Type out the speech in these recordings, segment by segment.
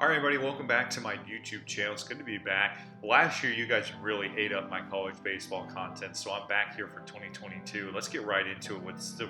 All right, everybody, welcome back to my YouTube channel. It's good to be back. Last year, you guys really ate up my college baseball content, so I'm back here for 2022. Let's get right into it with the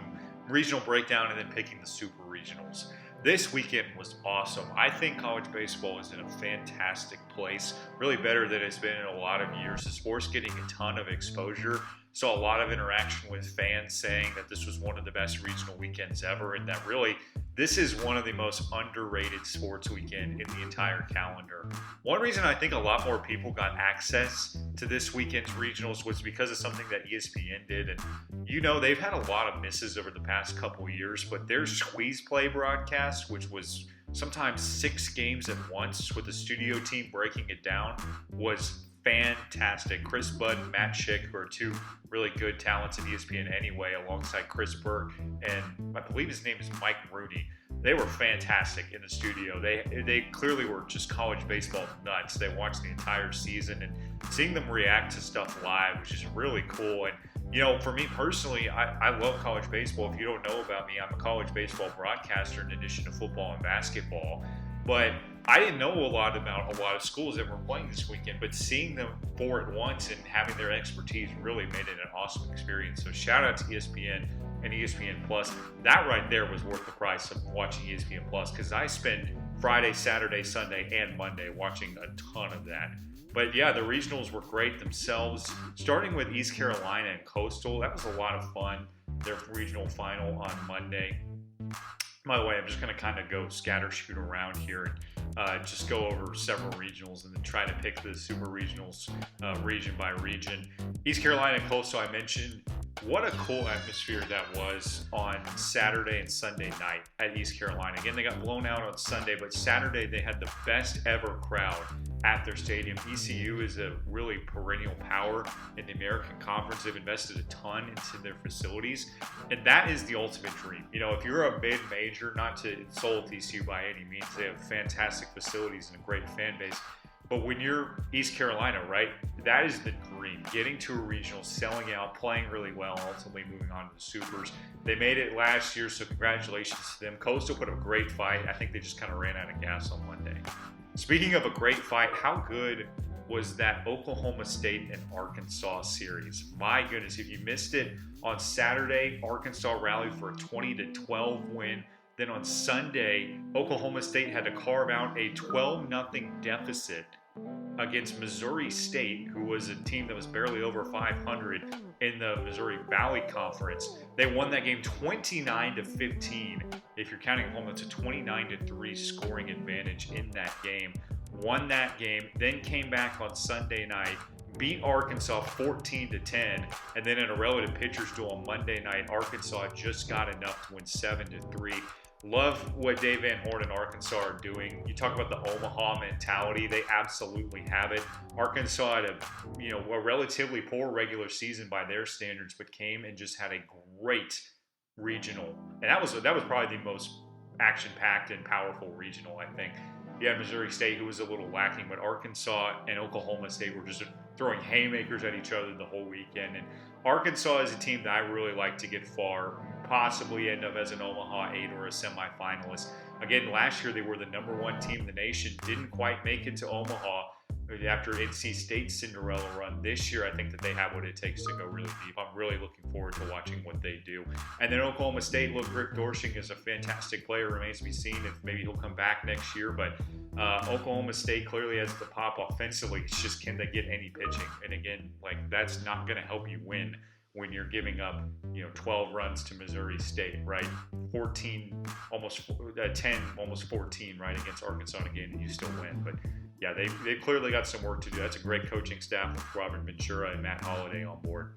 regional breakdown and then picking the super regionals. This weekend was awesome. I think college baseball is in a fantastic place, really better than it's been in a lot of years. The sport's getting a ton of exposure. Saw a lot of interaction with fans saying that this was one of the best regional weekends ever, and that really this is one of the most underrated sports weekend in the entire calendar. One reason I think a lot more people got access to this weekend's regionals was because of something that ESPN did. And you know, they've had a lot of misses over the past couple of years, but their squeeze play broadcast, which was sometimes 6 games at once with the studio team breaking it down, was fantastic. Chris Budd and Matt Schick, who are two really good talents at ESPN anyway, alongside Chris Burke, and I believe his name is Mike Rooney. They were fantastic in the studio. They clearly were just college baseball nuts. They watched the entire season, and seeing them react to stuff live was just really cool. And you know, for me personally, I love college baseball. If you don't know about me, I'm a college baseball broadcaster in addition to football and basketball. But I didn't know a lot about a lot of schools that were playing this weekend, but seeing them four at once and having their expertise really made it an awesome experience. So shout out to ESPN and ESPN Plus. That right there was worth the price of watching ESPN Plus, because I spend Friday, Saturday, Sunday, and Monday watching a ton of that. But yeah, the regionals were great themselves. Starting with East Carolina and Coastal, that was a lot of fun. Their regional final on Monday. By the way, I'm just going to kind of go scatter shoot around here and just go over several regionals and then try to pick the super regionals region by region. East Carolina and Coastal, I mentioned. What a cool atmosphere that was on Saturday and Sunday night at East Carolina. Again, they got blown out on Sunday, but Saturday they had the best ever crowd at their stadium. ECU is a really perennial power in the American Conference. They've invested a ton into their facilities, and that is the ultimate dream. You know, if you're a mid-major, not to insult ECU by any means, they have fantastic facilities and a great fan base. But when you're East Carolina, right, that is the dream. Getting to a regional, selling out, playing really well, ultimately moving on to the Supers. They made it last year, so congratulations to them. Coastal put up a great fight. I think they just kind of ran out of gas on Monday. Speaking of a great fight, how good was that Oklahoma State and Arkansas series? My goodness, if you missed it on Saturday, Arkansas rallied for a 20-12 win. Then on Sunday, Oklahoma State had to carve out a 12-0 deficit against Missouri State, who was a team that was barely over 500 in the Missouri Valley Conference. They won that game 29-15. If you're counting at home, that's a 29-3 scoring advantage in that game. Won that game, then came back on Sunday night, beat Arkansas 14-10, and then in a relative pitchers duel on Monday night, Arkansas just got enough to win 7-3. Love what Dave Van Horn and Arkansas are doing. You talk about the Omaha mentality; they absolutely have it. Arkansas had a relatively poor regular season by their standards, but came and just had a great regional, and that was probably the most action-packed and powerful regional, I think. You had Missouri State, who was a little lacking, but Arkansas and Oklahoma State were just throwing haymakers at each other the whole weekend. And Arkansas is a team that I really like to get far, possibly end up as an Omaha 8 or a semifinalist. Again, last year they were the #1 team in the nation, didn't quite make it to Omaha after NC State's Cinderella run. This year, I think that they have what it takes to go really deep. I'm really looking forward to watching what they do. And then Oklahoma State, look, Rick Dorsing is a fantastic player. Remains to be seen if maybe he'll come back next year. But Oklahoma State clearly has the pop offensively. It's just, can they get any pitching? And again, like, that's not going to help you win when you're giving up, 12 runs to Missouri State, right? 14, almost 10, almost 14, right, against Arkansas in a game, and you still win. But yeah, they clearly got some work to do. That's a great coaching staff with Robert Ventura and Matt Holliday on board.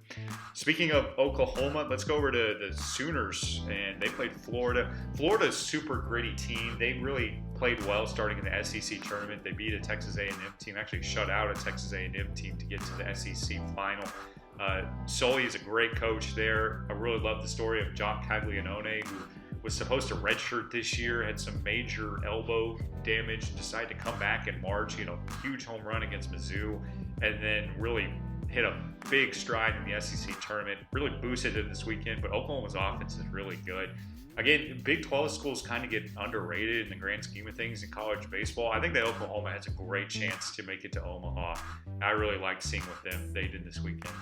Speaking of Oklahoma, let's go over to the Sooners, and they played Florida. Florida's a super gritty team. They really played well starting in the SEC tournament. They beat a Texas A&M team, actually shut out a Texas A&M team to get to the SEC final. Sully is a great coach there. I really love the story of Jock Caglianone, who was supposed to redshirt this year, had some major elbow damage, decided to come back in March, huge home run against Mizzou, and then really hit a big stride in the SEC tournament, really boosted it this weekend, but Oklahoma's offense is really good. Again, Big 12 schools kind of get underrated in the grand scheme of things in college baseball. I think that Oklahoma has a great chance to make it to Omaha. I really like seeing what they did this weekend.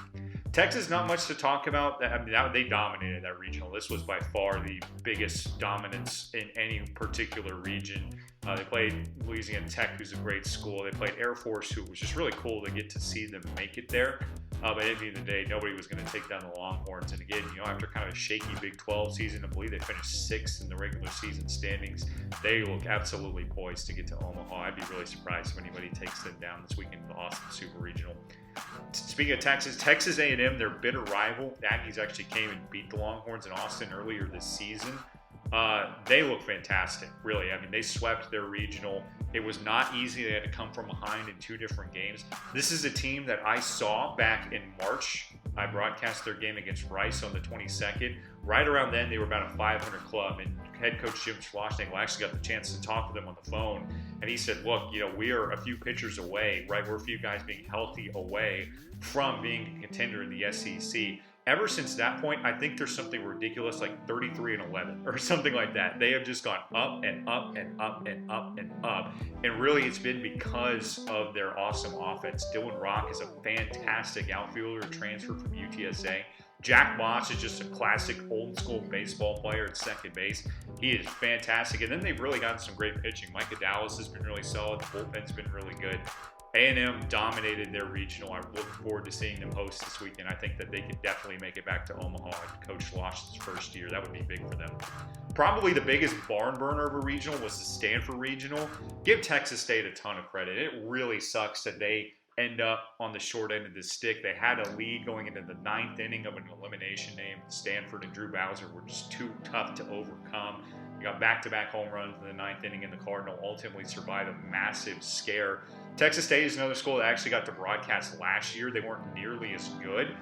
Texas, not much to talk about. I mean, they dominated that regional. This was by far the biggest dominance in any particular region. They played Louisiana Tech, who's a great school. They played Air Force, who was just really cool to get to see them make it there. But at the end of the day, nobody was going to take down the Longhorns. And again, after kind of a shaky Big 12 season, I believe they finished 6th in the regular season standings. They look absolutely poised to get to Omaha. I'd be really surprised if anybody takes them down this weekend in the Austin Super Regional. Speaking of Texas A&M, their bitter rival, the Aggies actually came and beat the Longhorns in Austin earlier this season. They look fantastic, really. I mean, they swept their regional. It was not easy. They had to come from behind in 2 different games. This is a team that I saw back in March. I broadcast their game against Rice on the 22nd. Right around then, they were about a 500 club, and head coach Jim Schlossnagle actually got the chance to talk to them on the phone, and he said, look, we are a few pitchers away, right? We're a few guys being healthy away from being a contender in the SEC. Ever since that point, I think there's something ridiculous like 33-11 or something like that. They have just gone up and up and up and up and up. And really, it's been because of their awesome offense. Dylan Rock is a fantastic outfielder, transfer from UTSA. Jack Moss is just a classic old school baseball player at second base. He is fantastic. And then they've really gotten some great pitching. Micah Dallas has been really solid. The bullpen's been really good. A&M dominated their regional. I look forward to seeing them host this weekend. I think that they could definitely make it back to Omaha in Coach Schloss's first year. That would be big for them. Probably the biggest barn burner of a regional was the Stanford regional. Give Texas State a ton of credit. It really sucks that they end up on the short end of the stick. They had a lead going into the 9th inning of an elimination game. Stanford and Drew Bowser were just too tough to overcome. They got back-to-back home runs in the 9th inning, and the Cardinal ultimately survived a massive scare. Texas State is another school that actually got to broadcast last year. They weren't nearly as good,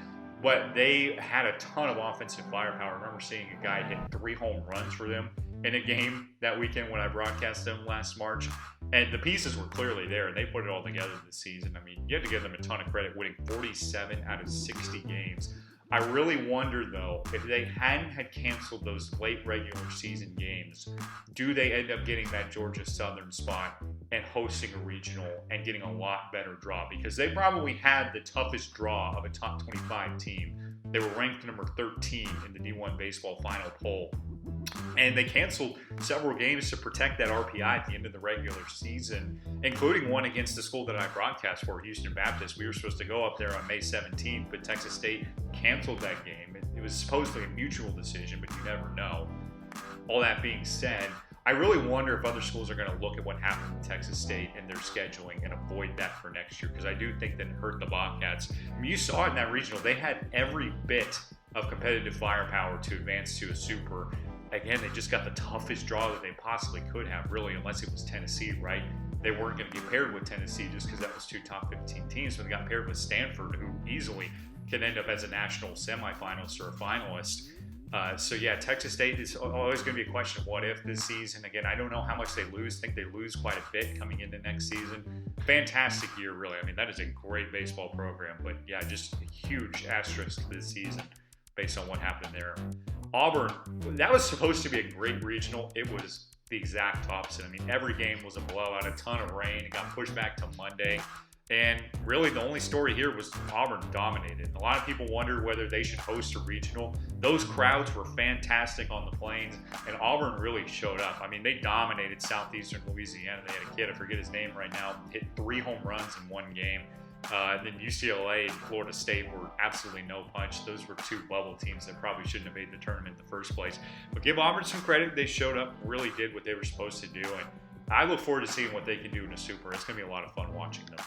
but they had a ton of offensive firepower. I remember seeing a guy hit 3 home runs for them in a game that weekend when I broadcast them last March. And the pieces were clearly there, and they put it all together this season. I mean, you have to give them a ton of credit, winning 47 out of 60 games. I really wonder, though, if they hadn't had canceled those late regular season games, do they end up getting that Georgia Southern spot and hosting a regional and getting a lot better draw? Because they probably had the toughest draw of a top 25 team. They were ranked number 13 in the D1 baseball final poll. And they canceled several games to protect that RPI at the end of the regular season, including one against the school that I broadcast for, Houston Baptist. We were supposed to go up there on May 17th, but Texas State canceled that game. It was supposedly a mutual decision, but you never know. All that being said, I really wonder if other schools are going to look at what happened in Texas State and their scheduling and avoid that for next year, because I do think that it hurt the Bobcats. I mean, you saw it in that regional. They had every bit of competitive firepower to advance to a super. Again, they just got the toughest draw that they possibly could have, really, unless it was Tennessee, right? They weren't going to get paired with Tennessee just because that was 2 top 15 teams, but they got paired with Stanford, who easily can end up as a national semifinalist or a finalist. So yeah, Texas State is always going to be a question of what if this season. Again, I don't know how much they lose. I think they lose quite a bit coming into next season. Fantastic year, really. I mean, that is a great baseball program, but yeah, just a huge asterisk this season based on what happened there. Auburn, that was supposed to be a great regional. It was the exact opposite. I mean, every game was a blowout, a ton of rain. It got pushed back to Monday. And really, the only story here was Auburn dominated. A lot of people wondered whether they should host a regional. Those crowds were fantastic on the Plains, and Auburn really showed up. I mean, they dominated southeastern Louisiana. They had a kid, I forget his name right now, hit 3 home runs in one game. Then UCLA and Florida State were absolutely no punch. Those were 2 bubble teams that probably shouldn't have made the tournament in the first place. But give Auburn some credit. They showed up, really did what they were supposed to do. And I look forward to seeing what they can do in a super. It's going to be a lot of fun watching them.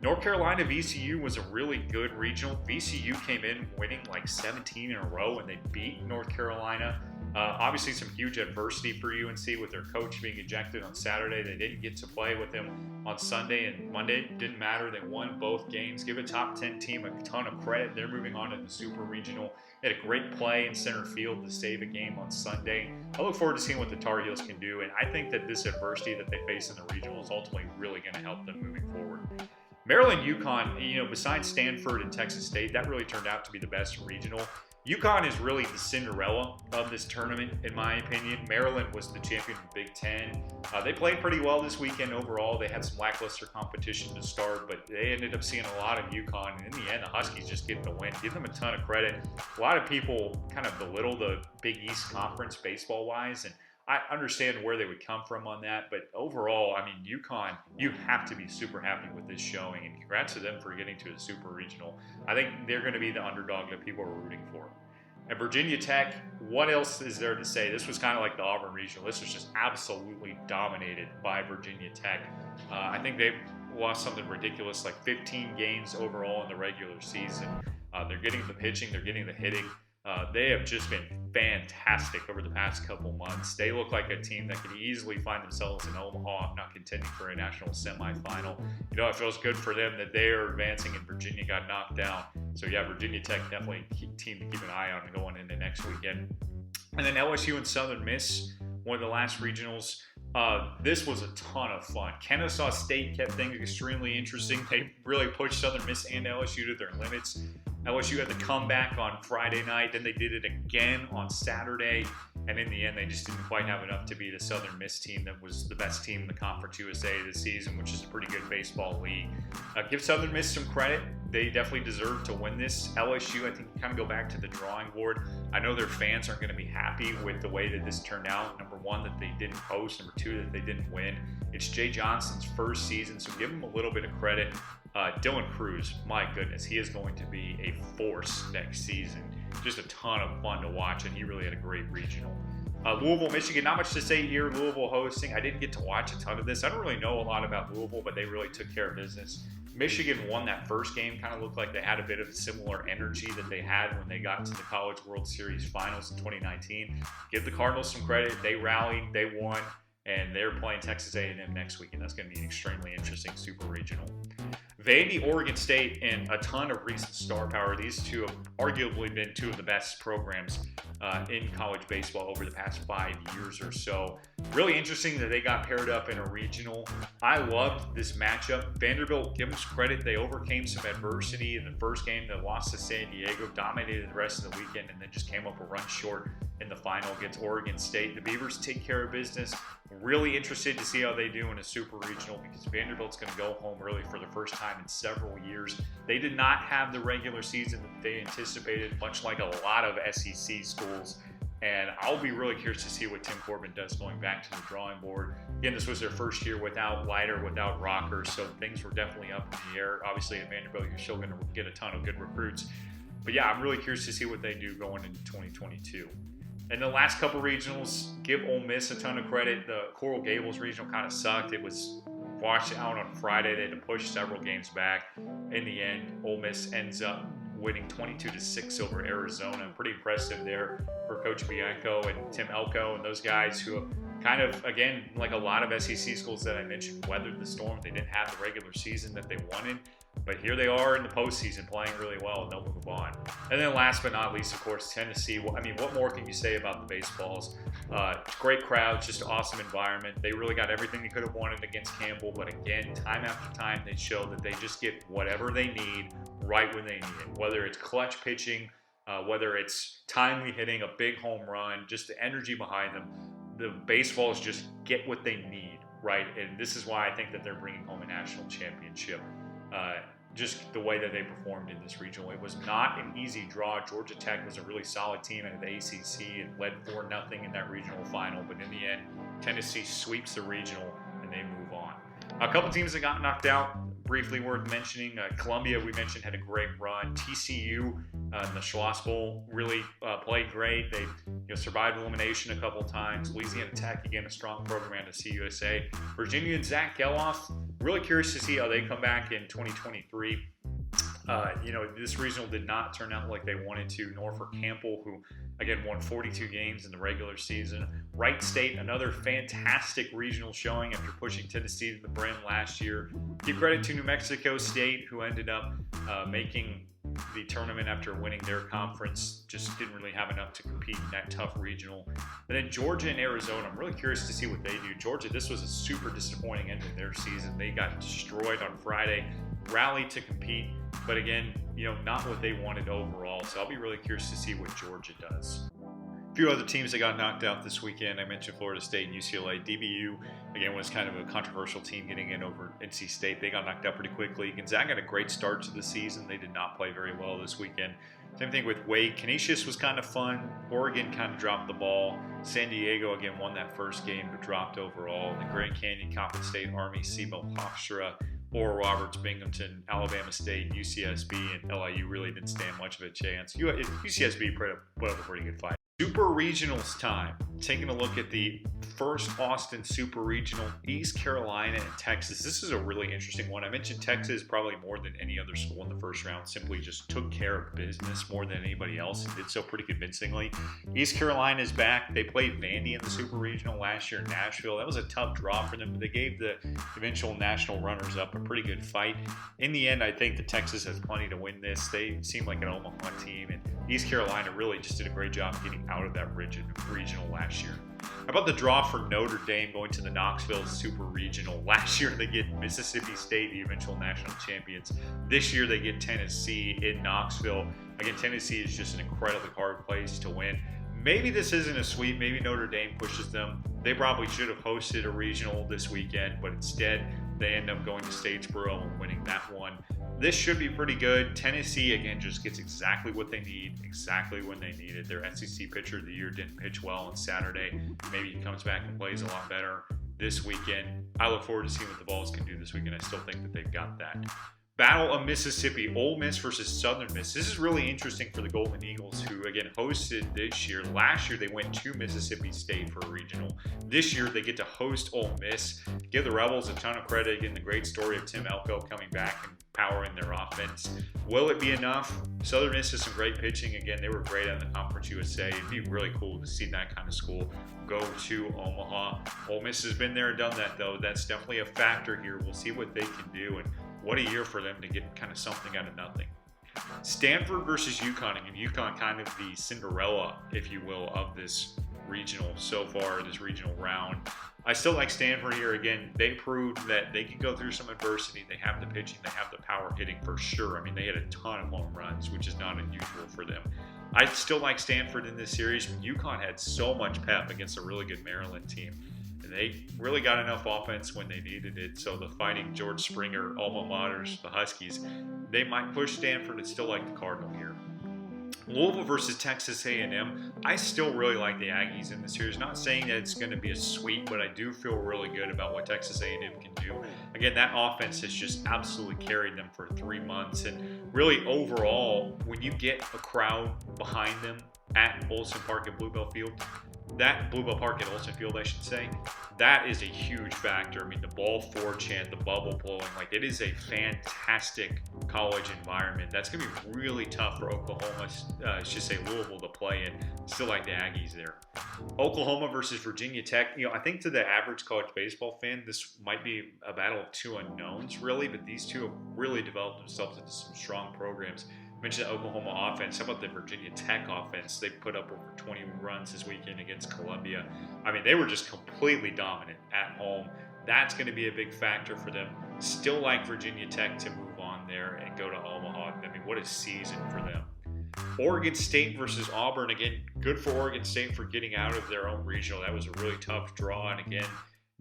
North Carolina VCU was a really good regional. VCU came in winning like 17 in a row, and they beat North Carolina. Obviously, some huge adversity for UNC with their coach being ejected on Saturday. They didn't get to play with him on Sunday and Monday. It didn't matter. They won both games. Give a top 10 team a ton of credit. They're moving on to the Super Regional. They had a great play in center field to save a game on Sunday. I look forward to seeing what the Tar Heels can do, and I think that this adversity that they face in the regional is ultimately really going to help them moving forward. Maryland, UConn, besides Stanford and Texas State, that really turned out to be the best regional. UConn is really the Cinderella of this tournament, in my opinion. Maryland was the champion of the Big Ten. They played pretty well this weekend overall. They had some lackluster competition to start, but they ended up seeing a lot of UConn. And in the end, the Huskies just getting the win. Give them a ton of credit. A lot of people kind of belittle the Big East Conference baseball-wise, and I understand where they would come from on that, but overall, I mean, UConn, you have to be super happy with this showing, and congrats to them for getting to a super regional. I think they're going to be the underdog that people are rooting for. And Virginia Tech, what else is there to say? This was kind of like the Auburn regional. This was just absolutely dominated by Virginia Tech. I think they've lost something ridiculous, like 15 games overall in the regular season. They're getting the pitching, they're getting the hitting. They have just been fantastic over the past couple months. They look like a team that could easily find themselves in Omaha, if not contending for a national semifinal. It feels good for them that they are advancing and Virginia got knocked down. So yeah, Virginia Tech definitely a team to keep an eye on going into next weekend. And then LSU and Southern Miss, one of the last regionals. This was a ton of fun. Kennesaw State kept things extremely interesting. They really pushed Southern Miss and LSU to their limits. LSU had the comeback on Friday night, then they did it again on Saturday, and in the end, they just didn't quite have enough to beat a Southern Miss team that was the best team in the Conference USA this season, which is a pretty good baseball league. Give Southern Miss some credit. They definitely deserve to win this. LSU, I think, kind of go back to the drawing board. I know their fans aren't going to be happy with the way that this turned out. Number one, that they didn't host. Number two, that they didn't win. It's Jay Johnson's first season, so give him a little bit of credit. Dylan Cruz, my goodness, he is going to be a force next season. Just a ton of fun to watch, and he really had a great regional. Louisville, Michigan, not much to say here. Louisville hosting. I didn't get to watch a ton of this. I don't really know a lot about Louisville, but they really took care of business. Michigan won that first game. Kind of looked like they had a bit of similar energy that they had when they got to the College World Series Finals in 2019. Give the Cardinals some credit. They rallied. They won. And they're playing Texas A&M next week, and that's going to be an extremely interesting super regional. Vandy, Oregon State, and a ton of recent star power. These two have arguably been two of the best programs in college baseball over the past 5 years or so. Really interesting that they got paired up in a regional. I loved this matchup. Vanderbilt, give them some credit. They overcame some adversity in the first game. They lost to San Diego, dominated the rest of the weekend, and then just came up a run short in the final against Oregon State. The Beavers take care of business. Really interested to see how they do in a super regional because Vanderbilt's going to go home early for the first time in several years. They did not have the regular season that they anticipated, much like a lot of SEC schools. And I'll be really curious to see what Tim Corbin does going back to the drawing board. Again, this was their first year without Leiter, without Rocker, so things were definitely up in the air. Obviously, at Vanderbilt, you're still going to get a ton of good recruits. But yeah, I'm really curious to see what they do going into 2022. And the last couple regionals, give Ole Miss a ton of credit. The Coral Gables regional kind of sucked. It was washed out on Friday. They had to push several games back. In the end, Ole Miss ends up winning 22-6 over Arizona. Pretty impressive there for Coach Bianco and Tim Elko and those guys who have kind of, again, like a lot of SEC schools that I mentioned, weathered the storm. They didn't have the regular season that they wanted. But here they are in the postseason playing really well, and they'll move on. And then last but not least, of course, Tennessee. I mean, what more can you say about the baseballs? Great crowd, just awesome environment. They really got everything they could have wanted against Campbell. But again, time after time, they show that they just get whatever they need right when they need it. Whether it's clutch pitching, whether it's timely hitting, a big home run, just the energy behind them. The baseballs just get what they need, right? And this is why I think that they're bringing home a national championship. Just the way that they performed in this regional. It was not an easy draw. Georgia Tech was a really solid team in the ACC and led 4-0 in that regional final. But in the end, Tennessee sweeps the regional and they move on. A couple teams that got knocked out, briefly worth mentioning. Columbia, we mentioned, had a great run. TCU in the Schloss Bowl really played great. They survived elimination a couple times. Louisiana Tech, again, a strong program to CUSA. Virginia and Zach Geloff, really curious to see how they come back in 2023. This regional did not turn out like they wanted to, nor for Campbell, who, again, won 42 games in the regular season. Wright State, another fantastic regional showing after pushing Tennessee to the brim last year. Give credit to New Mexico State, who ended up making the tournament after winning their conference. Just didn't really have enough to compete in that tough regional. And then Georgia and Arizona, I'm really curious to see what they do. Georgia, this was a super disappointing end of their season. They got destroyed on Friday, rallied to compete, but again, not what they wanted overall. So I'll be really curious to see what Georgia does. A few other teams that got knocked out this weekend. I mentioned Florida State and UCLA. DBU, again, was kind of a controversial team getting in over NC State. They got knocked out pretty quickly. Gonzaga had a great start to the season. They did not play very well this weekend. Same thing with Wade. Canisius was kind of fun. Oregon kind of dropped the ball. San Diego, again, won that first game but dropped overall. And Grand Canyon, Coppin State, Army, SEMO, Hofstra, Oral Roberts, Binghamton, Alabama State, UCSB, and LIU really didn't stand much of a chance. UCSB put up a pretty good fight. Super Regionals time. Taking a look at the first Austin Super Regional, East Carolina and Texas. This is a really interesting one. I mentioned Texas probably more than any other school in the first round simply just took care of business more than anybody else and did so pretty convincingly. East Carolina is back. They played Vandy in the Super Regional last year in Nashville. That was a tough draw for them, but they gave the eventual national runners-up a pretty good fight. In the end, I think that Texas has plenty to win this. They seem like an Omaha team, and East Carolina really just did a great job getting out of that regional last year. How about the draw for Notre Dame going to the Knoxville Super Regional? Last year they get Mississippi State, the eventual national champions. This year they get Tennessee in Knoxville. Again, Tennessee is just an incredibly hard place to win. Maybe this isn't a sweep. Maybe Notre Dame pushes them. They probably should have hosted a regional this weekend, but instead they end up going to Statesboro and winning that one. This should be pretty good. Tennessee, again, just gets exactly what they need, exactly when they need it. Their SEC pitcher of the year didn't pitch well on Saturday. Maybe he comes back and plays a lot better this weekend. I look forward to seeing what the Vols can do this weekend. I still think that they've got that. Battle of Mississippi, Ole Miss versus Southern Miss. This is really interesting for the Golden Eagles, who, again, hosted this year. Last year, they went to Mississippi State for a regional. This year, they get to host Ole Miss. Give the Rebels a ton of credit. Again, the great story of Tim Elko coming back and powering their offense. Will it be enough? Southern Miss has some great pitching. Again, they were great on the Conference USA. It'd be really cool to see that kind of school go to Omaha. Ole Miss has been there and done that, though. That's definitely a factor here. We'll see what they can do, and what a year for them to get kind of something out of nothing. Stanford versus UConn. And UConn kind of the Cinderella, if you will, of this regional so far, this regional round. I still like Stanford here. Again, they proved that they can go through some adversity. They have the pitching, they have the power hitting for sure. I mean, they had a ton of home runs, which is not unusual for them. I still like Stanford in this series. UConn had so much pep against a really good Maryland team. And they really got enough offense when they needed it. So the Fighting George Springer alma maters, the Huskies, they might push Stanford and still like the Cardinal here. Louisville versus Texas A&M. I still really like the Aggies in this series. Not saying that it's going to be a sweep, but I do feel really good about what Texas A&M can do. Again, that offense has just absolutely carried them for 3 months. And really, overall, when you get a crowd behind them at Olsen Park at Bluebell Field, that Bluebell Park at Olsen Field, I should say, that is a huge factor. I mean, the ball four chant, the bubble blowing, like, it is a fantastic college environment. That's going to be really tough for Oklahoma, I should say Louisville, to play in. Still like the Aggies there. Oklahoma versus Virginia Tech. I think to the average college baseball fan, this might be a battle of two unknowns, really, but these two have really developed themselves into some strong programs. Mentioned the Oklahoma offense. How about the Virginia Tech offense? They put up over 20 runs this weekend against Columbia. I mean, they were just completely dominant at home. That's going to be a big factor for them. Still like Virginia Tech to move on there and go to Omaha. I mean, what a season for them. Oregon State versus Auburn. Again, good for Oregon State for getting out of their own regional. That was a really tough draw. And again,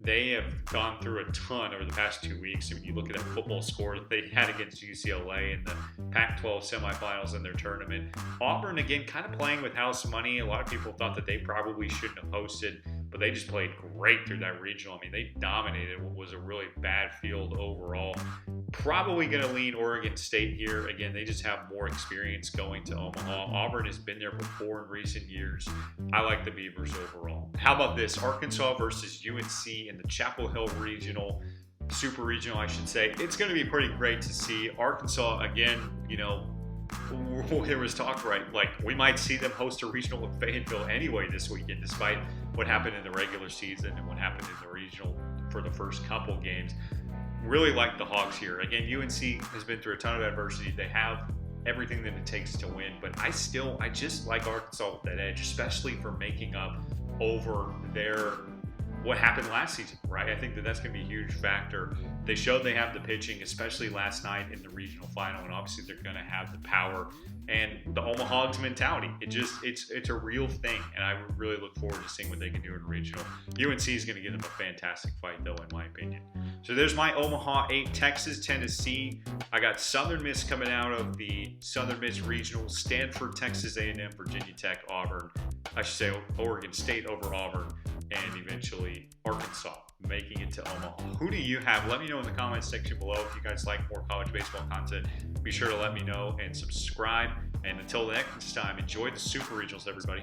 they have gone through a ton over the past 2 weeks. When you look at that football score that they had against UCLA in the Pac-12 semifinals in their tournament. Auburn, again, kind of playing with house money. A lot of people thought that they probably shouldn't have hosted, but they just played great through that regional. I mean, they dominated what was a really bad field overall. Probably going to lean Oregon State here. Again, they just have more experience going to Omaha. Auburn has been there before in recent years. I like the Beavers overall. How about this? Arkansas versus UNC in the Chapel Hill Regional, Super Regional, I should say. It's going to be pretty great to see. Arkansas, again, there was talk, right? Like, we might see them host a regional in Fayetteville anyway this weekend, despite what happened in the regular season and what happened in the regional for the first couple games. Really like the Hogs here. Again, UNC has been through a ton of adversity. They have everything that it takes to win. But I just like Arkansas with that edge, especially for making up over what happened last season, right? I think that's going to be a huge factor. They showed they have the pitching, especially last night in the regional final, and obviously they're going to have the power and the Omaha's mentality. It's a real thing, and I really look forward to seeing what they can do in regional. UNC is going to give them a fantastic fight, though, in my opinion. So there's my Omaha 8, Texas, Tennessee. I got Southern Miss coming out of the Southern Miss Regional, Stanford, Texas A&M, Virginia Tech, Auburn. I should say Oregon State over Auburn, and eventually Arkansas making it to Omaha. Who do you have? Let me know in the comments section below. If you guys like more college baseball content, be sure to let me know and subscribe. And until the next time, enjoy the Super Regionals, everybody.